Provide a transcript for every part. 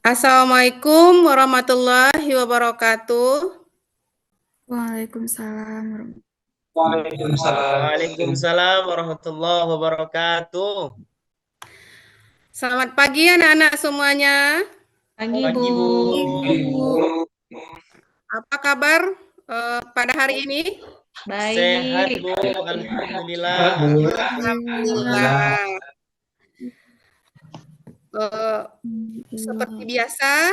Assalamualaikum warahmatullahi wabarakatuh. Waalaikumsalam warahmatullahi Waalaikumsalam warahmatullahi wabarakatuh. Selamat pagi anak-anak semuanya. Pagi, Pagi, Bu. Apa kabar pada hari ini? Sehat, Baik. Bu. Alhamdulillah. Alhamdulillah. Seperti biasa,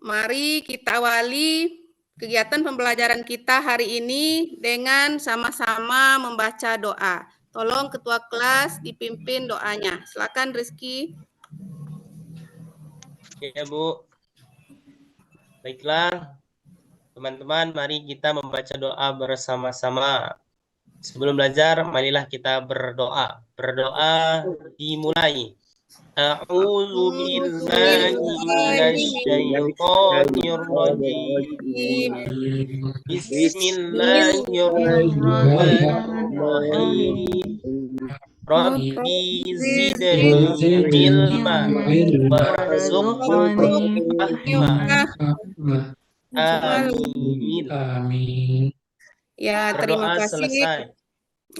mari kita awali kegiatan pembelajaran kita hari ini dengan sama-sama membaca doa. Tolong ketua kelas dipimpin doanya. Silakan Rizky. Ya, Bu. Baiklah, teman-teman, mari kita membaca doa bersama-sama. Sebelum belajar, marilah kita berdoa. Berdoa dimulai. A'udzu billahi minasyaitonir rajim. Bismillahirrahmanirrahim. Rabbi zidni ilma warzuqni fahma. Amin. Ya, terima Berdoa kasih. selesai.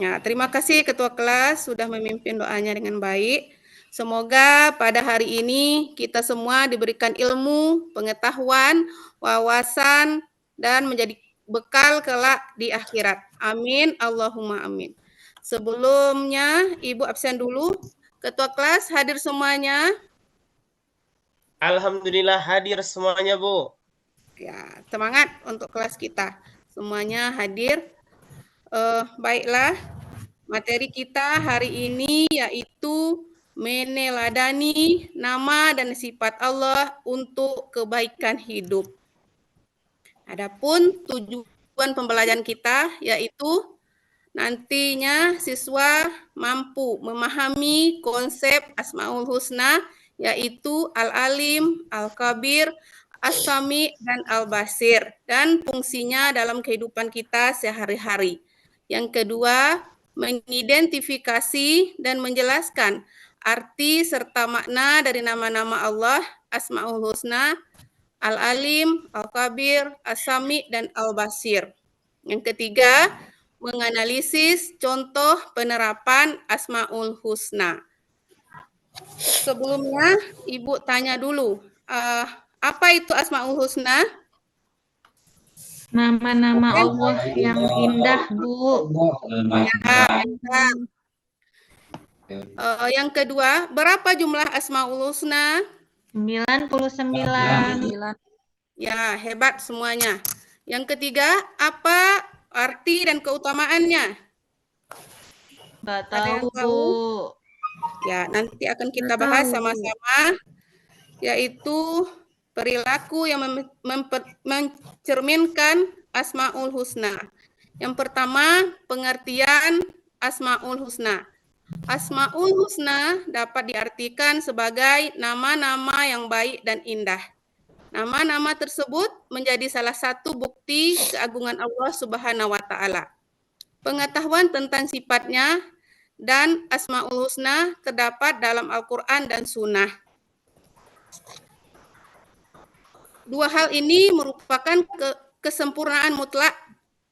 Ya, terima kasih Ketua Kelas sudah memimpin doanya dengan baik. Semoga pada hari ini kita semua diberikan ilmu, pengetahuan, wawasan, dan menjadi bekal kelak di akhirat. Amin, Allahumma amin. Sebelumnya, Ibu absen dulu. Ketua Kelas hadir semuanya. Alhamdulillah hadir semuanya, Bu. Ya, semangat untuk kelas kita. Semuanya hadir. Baiklah, materi kita hari ini yaitu meneladani nama dan sifat Allah untuk kebaikan hidup. Adapun tujuan pembelajaran kita yaitu nantinya siswa mampu memahami konsep Asmaul Husna yaitu Al-Alim, Al-Kabir, As-Sami, dan Al-Basir dan fungsinya dalam kehidupan kita sehari-hari. Yang kedua, mengidentifikasi dan menjelaskan arti serta makna dari nama-nama Allah, Asmaul Husna, Al-Alim, Al-Kabir, As-Sami, dan Al-Basir. Yang ketiga, menganalisis contoh penerapan Asmaul Husna. Sebelumnya, Ibu tanya dulu, apa itu Asmaul Husna? Nama-nama Allah yang indah, Bu. Ya, yang kedua, berapa jumlah Asmaul Husna? 99. Ya, hebat semuanya. Yang ketiga, apa arti dan keutamaannya? Nggak Ada yang tahu, tahu? Bu. Ya, nanti akan kita bahas sama-sama, yaitu perilaku yang mencerminkan Asmaul Husna. Yang pertama, pengertian Asmaul Husna. Asmaul Husna dapat diartikan sebagai nama-nama yang baik dan indah. Nama-nama tersebut menjadi salah satu bukti keagungan Allah Subhanahu wa Ta'ala. Pengetahuan tentang sifatnya dan Asmaul Husna terdapat dalam Al-Quran dan Sunnah. Dua hal ini merupakan kesempurnaan mutlak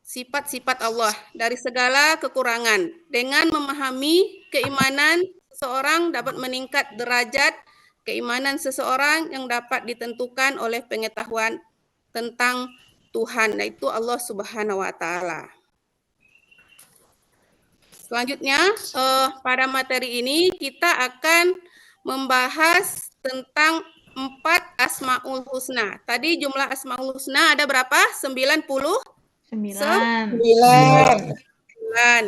sifat-sifat Allah dari segala kekurangan. Dengan memahami keimanan, seseorang dapat meningkat derajat keimanan seseorang yang dapat ditentukan oleh pengetahuan tentang Tuhan, yaitu Allah Subhanahu wa Ta'ala. Selanjutnya, pada materi ini kita akan membahas tentang 4 Asmaul Husna. Tadi jumlah Asmaul Husna ada berapa? 90? 9.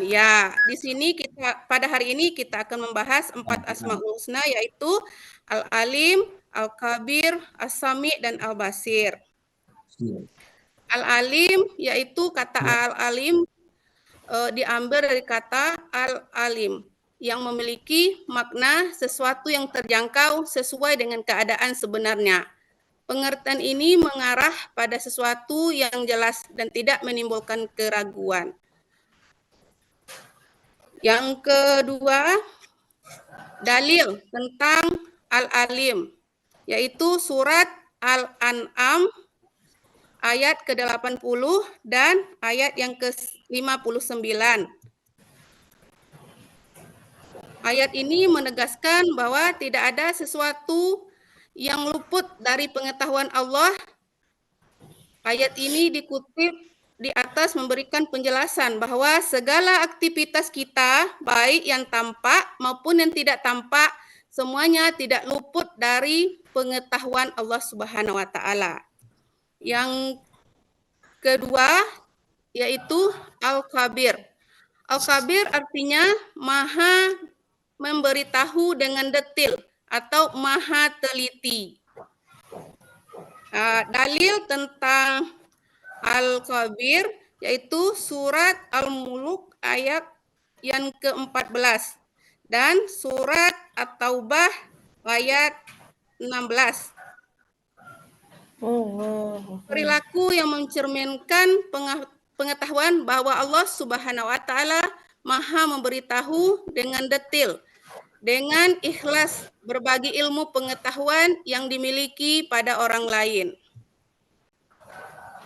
Ya, di sini pada hari ini kita akan membahas 4 Asmaul Husna yaitu Al-Alim, Al-Kabir, As-Sami, dan Al-Basir. Al-Alim yaitu kata Al-Alim diambil dari kata Al-Alim yang memiliki makna sesuatu yang terjangkau sesuai dengan keadaan sebenarnya. Pengertian ini mengarah pada sesuatu yang jelas dan tidak menimbulkan keraguan. Yang kedua, dalil tentang Al-Alim, yaitu surat Al-An'am ayat ke-80 dan ayat yang ke-59. Ayat ini menegaskan bahwa tidak ada sesuatu yang luput dari pengetahuan Allah. Ayat ini dikutip di atas memberikan penjelasan bahwa segala aktivitas kita, baik yang tampak maupun yang tidak tampak, semuanya tidak luput dari pengetahuan Allah Subhanahu wa taala. Yang kedua yaitu Al-Khabir. Al-Khabir artinya maha memberitahu dengan detil atau maha teliti. Dalil tentang Al-Khabir yaitu surat Al-Muluk ayat yang ke-14 dan surat At-Taubah ayat 16. Perilaku yang mencerminkan pengetahuan bahwa Allah Subhanahu wa taala maha memberitahu dengan detil, dengan ikhlas berbagi ilmu pengetahuan yang dimiliki pada orang lain.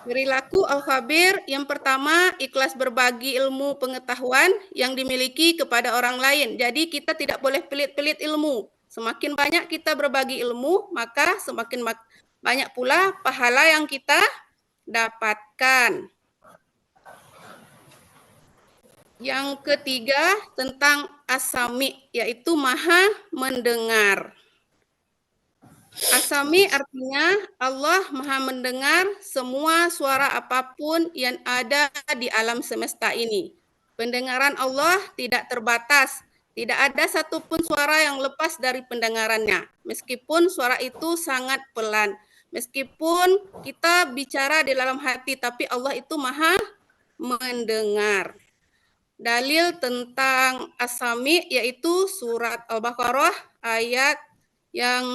Perilaku Al-Khabir yang pertama, ikhlas berbagi ilmu pengetahuan yang dimiliki kepada orang lain. Jadi kita tidak boleh pelit-pelit ilmu. Semakin banyak kita berbagi ilmu, maka semakin banyak pula pahala yang kita dapatkan. Yang ketiga tentang As-Sami, yaitu maha mendengar. As-Sami artinya Allah maha mendengar semua suara apapun yang ada di alam semesta ini. Pendengaran Allah tidak terbatas. Tidak ada satupun suara yang lepas dari pendengarannya. Meskipun suara itu sangat pelan. Meskipun kita bicara di dalam hati, tapi Allah itu maha mendengar. Dalil tentang As-Sami yaitu surat Al-Baqarah ayat yang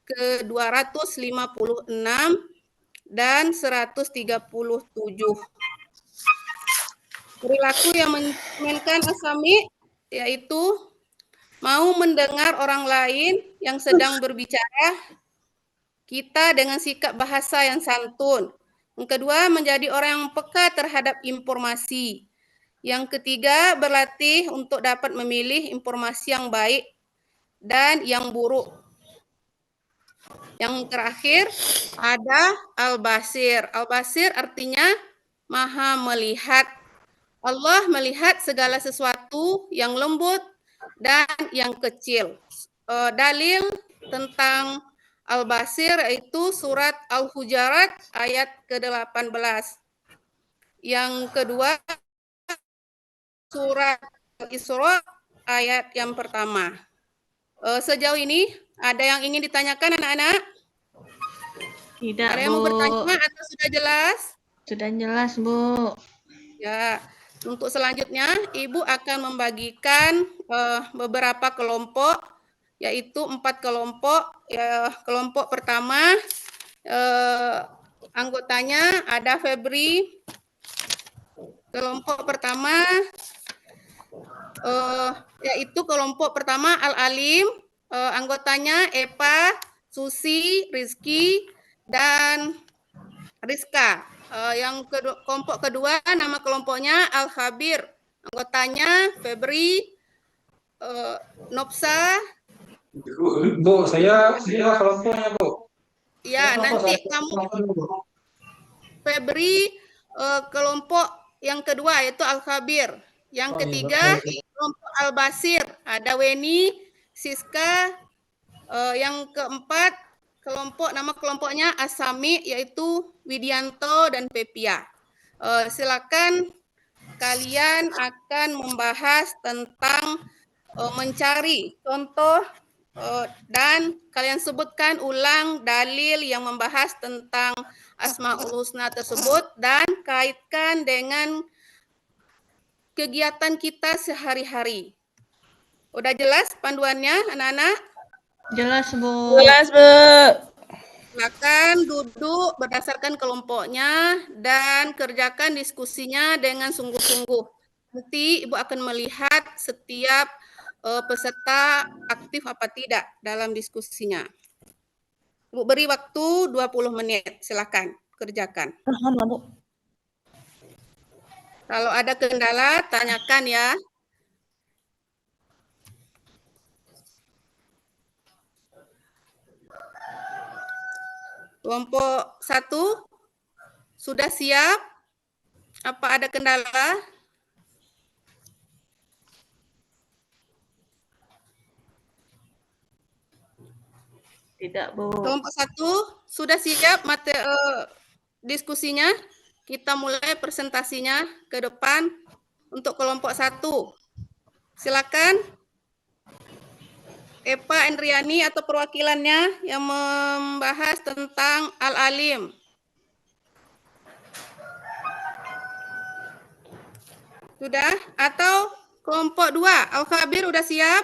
ke-256 dan 137. Perilaku yang mencerminkan As-Sami yaitu mau mendengar orang lain yang sedang berbicara, kita dengan sikap bahasa yang santun. Yang kedua, menjadi orang yang peka terhadap informasi. Yang ketiga, berlatih untuk dapat memilih informasi yang baik dan yang buruk. Yang terakhir ada Al-Basir. Al-Basir artinya maha melihat. Allah melihat segala sesuatu yang lembut dan yang kecil. Dalil tentang Al-Basir yaitu surat Al-Hujarat ayat ke-18. Yang kedua surat Al-Isra ayat yang pertama. Sejauh ini ada yang ingin ditanyakan anak-anak? Tidak, Ada yang mau Bu. bertanya atau sudah jelas? Sudah jelas, Bu. Ya, untuk selanjutnya Ibu akan membagikan beberapa kelompok, yaitu 4 kelompok. Ya, kelompok pertama anggotanya ada Febri. Kelompok pertama yaitu kelompok pertama Al-Alim, anggotanya Epa, Susi, Rizky, dan Rizka. Yang kelompok kedua nama kelompoknya Al-Khabir, anggotanya Febri, Nopsa. Bu, saya kelompoknya, Bu. Ya, nanti kamu Febri kelompok yang kedua yaitu Al-Khabir. Yang ketiga kelompok Al-Basir, ada Weni, Siska. Yang keempat nama kelompoknya As-Sami yaitu Widianto dan Pepia. Silakan kalian akan membahas tentang mencari contoh dan kalian sebutkan ulang dalil yang membahas tentang Asmaul Husna tersebut dan kaitkan dengan kegiatan kita sehari-hari. Udah jelas panduannya anak-anak? Jelas, Bu. Jelas, Bu. Silakan duduk berdasarkan kelompoknya dan kerjakan diskusinya dengan sungguh-sungguh. Nanti Ibu akan melihat setiap peserta aktif apa tidak dalam diskusinya. Ibu beri waktu 20 menit. Silakan kerjakan. Kalau ada kendala, tanyakan ya. Kelompok 1 sudah siap? Apa ada kendala? Tidak, Bu. Kelompok 1 sudah siap diskusinya? Kita mulai presentasinya ke depan untuk kelompok 1. Silakan. Epa Endriani atau perwakilannya yang membahas tentang Al-Alim. Sudah? Atau kelompok 2, Al-Khabir udah siap?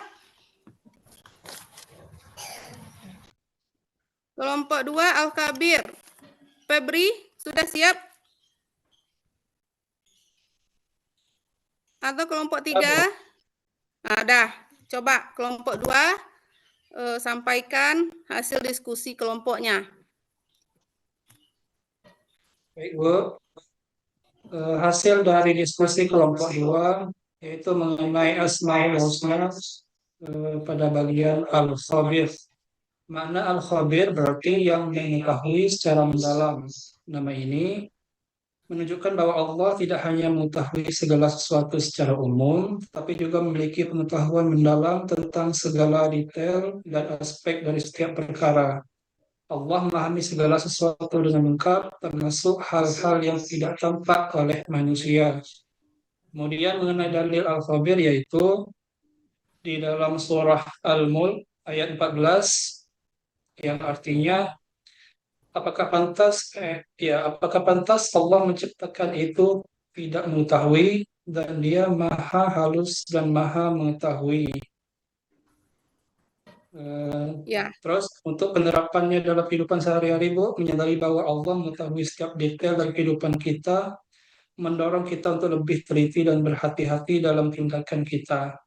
Kelompok 2, Al-Khabir. Febri, sudah siap? Atau kelompok 3? Nah, dah. Coba kelompok 2 sampaikan hasil diskusi kelompoknya. Baik, Bu. Hasil dari diskusi kelompok 2 yaitu mengenai Asmaul Husna pada bagian Al-Khabir. Makna Al-Khabir berarti yang mengetahui secara mendalam. Nama ini menunjukkan bahwa Allah tidak hanya mengetahui segala sesuatu secara umum, tapi juga memiliki pengetahuan mendalam tentang segala detail dan aspek dari setiap perkara. Allah memahami segala sesuatu dengan lengkap, termasuk hal-hal yang tidak tampak oleh manusia. Kemudian mengenai dalil Al-Khabir yaitu di dalam surah Al-Mulk ayat 14 yang artinya apakah pantas Allah menciptakan itu tidak mengetahui dan Dia maha halus dan maha mengetahui. Ya. Terus untuk penerapannya dalam kehidupan sehari-hari, Bu, menyadari bahwa Allah mengetahui setiap detail dari kehidupan kita, mendorong kita untuk lebih teliti dan berhati-hati dalam tindakan kita.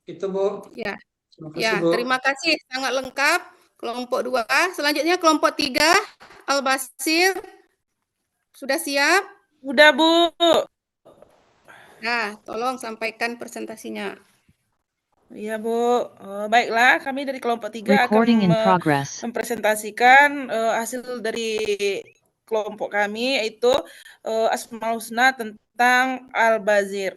Itu, Bu. Ya. Terima kasih, Bu. Terima kasih, sangat lengkap. Kelompok 2. Selanjutnya kelompok 3, Al-Basir. Sudah siap? Udah, Bu. Nah, tolong sampaikan presentasinya. Iya, Bu. Baiklah, kami dari kelompok 3 akan Recording in progress. mempresentasikan hasil dari kelompok kami, yaitu Asmaul Husna tentang Al-Basir.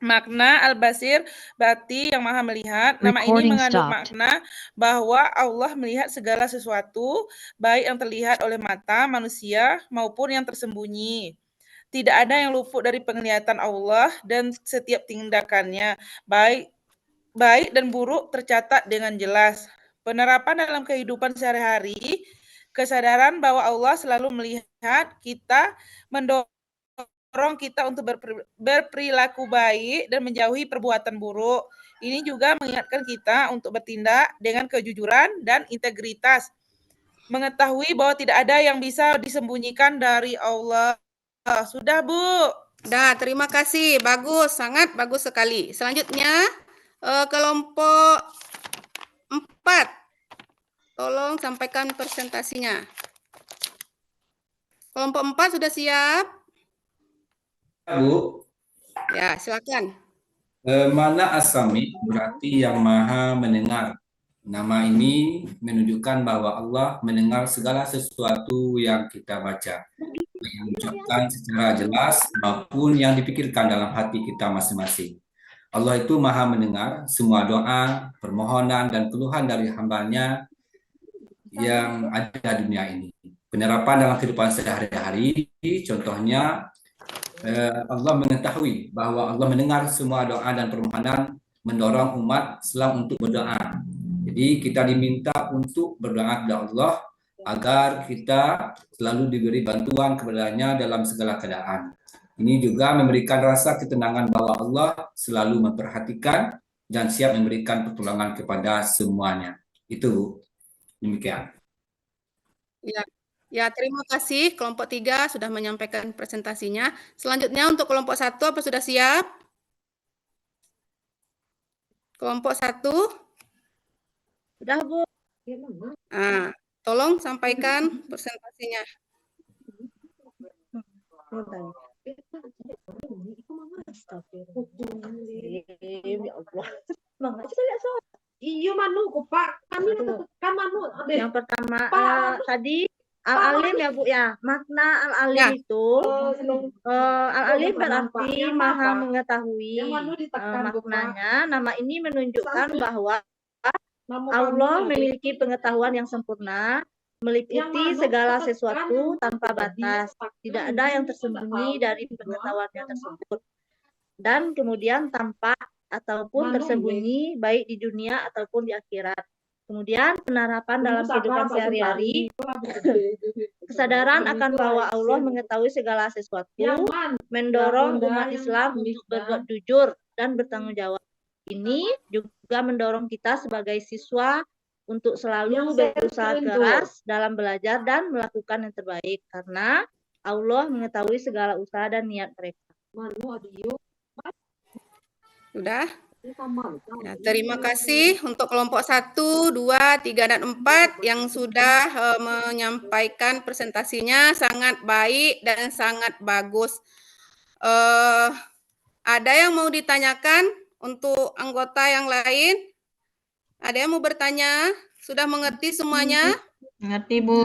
Makna Al-Basir berarti yang maha melihat. Nama ini Recording mengandung stopped. makna bahwa Allah melihat segala sesuatu, baik yang terlihat oleh mata manusia maupun yang tersembunyi. Tidak ada yang luput dari penglihatan Allah dan setiap tindakannya, baik dan buruk tercatat dengan jelas. Penerapan dalam kehidupan sehari-hari, kesadaran bahwa Allah selalu melihat kita, mendorong kita untuk berperilaku baik dan menjauhi perbuatan buruk. Ini juga mengingatkan kita untuk bertindak dengan kejujuran dan integritas. Mengetahui bahwa tidak ada yang bisa disembunyikan dari Allah. Sudah, Bu. Dah, terima kasih. Bagus, sangat bagus sekali. Selanjutnya, kelompok 4. Tolong sampaikan presentasinya. Kelompok 4 sudah siap? Bu, Ya, silakan. mana As-Sami berarti yang maha mendengar. Nama ini menunjukkan bahwa Allah mendengar segala sesuatu yang kita baca, yang diucapkan secara jelas maupun yang dipikirkan dalam hati kita masing-masing. Allah itu maha mendengar semua doa, permohonan, dan keluhan dari hambanya yang ada di dunia ini. Penerapan dalam kehidupan sehari-hari, contohnya Allah mengetahui bahwa Allah mendengar semua doa dan permohonan, mendorong umat Islam untuk berdoa. Jadi kita diminta untuk berdoa kepada Allah agar kita selalu diberi bantuan kepadanya dalam segala keadaan. Ini juga memberikan rasa ketenangan bahwa Allah selalu memperhatikan dan siap memberikan pertolongan kepada semuanya. Itu demikian. Ya, terima kasih. Kelompok 3 sudah menyampaikan presentasinya. Selanjutnya untuk kelompok 1, apa sudah siap? Kelompok 1? Sudah, Bu. Nah, tolong sampaikan presentasinya. Iya Manu, Pak. Kami kan Manu. Yang pertama tadi Al-Alim ya Bu ya. Makna Al-Alim Ya. itu Al-Alim berarti maha mengetahui. Maknanya nama ini menunjukkan bahwa Allah memiliki pengetahuan yang sempurna, meliputi segala sesuatu tanpa batas. Tidak ada yang tersembunyi dari pengetahuannya tersebut. Dan kemudian tampak ataupun tersembunyi baik di dunia ataupun di akhirat. Kemudian penerapan dalam kehidupan sehari-hari, kesadaran akan bahwa Allah mengetahui segala sesuatu, mendorong umat Islam untuk berbuat jujur dan bertanggung jawab. Ini juga mendorong kita sebagai siswa untuk selalu berusaha keras dalam belajar dan melakukan yang terbaik, karena Allah mengetahui segala usaha dan niat mereka. Sudah? Ya, terima kasih untuk kelompok 1, 2, 3, dan 4 yang sudah menyampaikan presentasinya sangat baik dan sangat bagus. Ada yang mau ditanyakan untuk anggota yang lain? Ada yang mau bertanya? Sudah mengerti semuanya? Ngerti, Bu.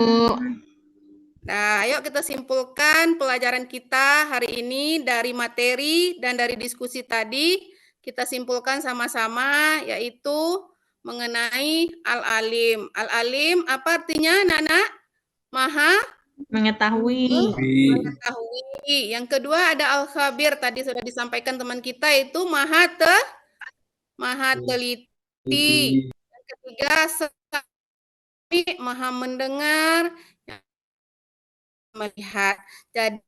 Nah, ayo kita simpulkan pelajaran kita hari ini dari materi dan dari diskusi tadi. Kita simpulkan sama-sama, yaitu mengenai Al-Alim. Al-Alim apa artinya, Nana? Maha Mengetahui. mengetahui. Yang kedua ada Al-Khabir, tadi sudah disampaikan teman kita, itu maha teliti. Yang ketiga maha mendengar, melihat. Jadi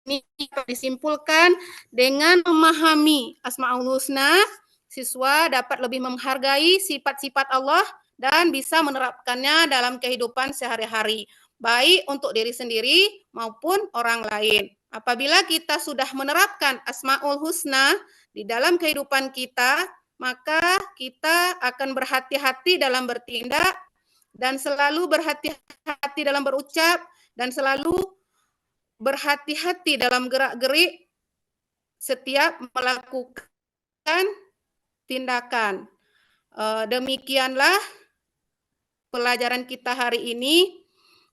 ini disimpulkan dengan memahami Asmaul Husna, siswa dapat lebih menghargai sifat-sifat Allah dan bisa menerapkannya dalam kehidupan sehari-hari, baik untuk diri sendiri maupun orang lain. Apabila kita sudah menerapkan Asmaul Husna di dalam kehidupan kita, maka kita akan berhati-hati dalam bertindak dan selalu berhati-hati dalam berucap dan selalu berhati-hati dalam gerak-gerik setiap melakukan tindakan. Demikianlah pelajaran kita hari ini.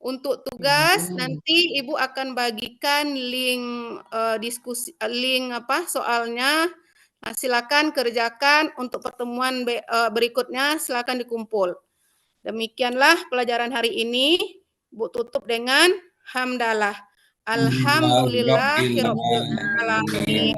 Untuk tugas nanti Ibu akan bagikan link diskusi, soalnya. Nah, silakan kerjakan untuk pertemuan berikutnya, silakan dikumpul. Demikianlah pelajaran hari ini. Bu tutup dengan hamdalah. Alhamdulillahirabbil alamin.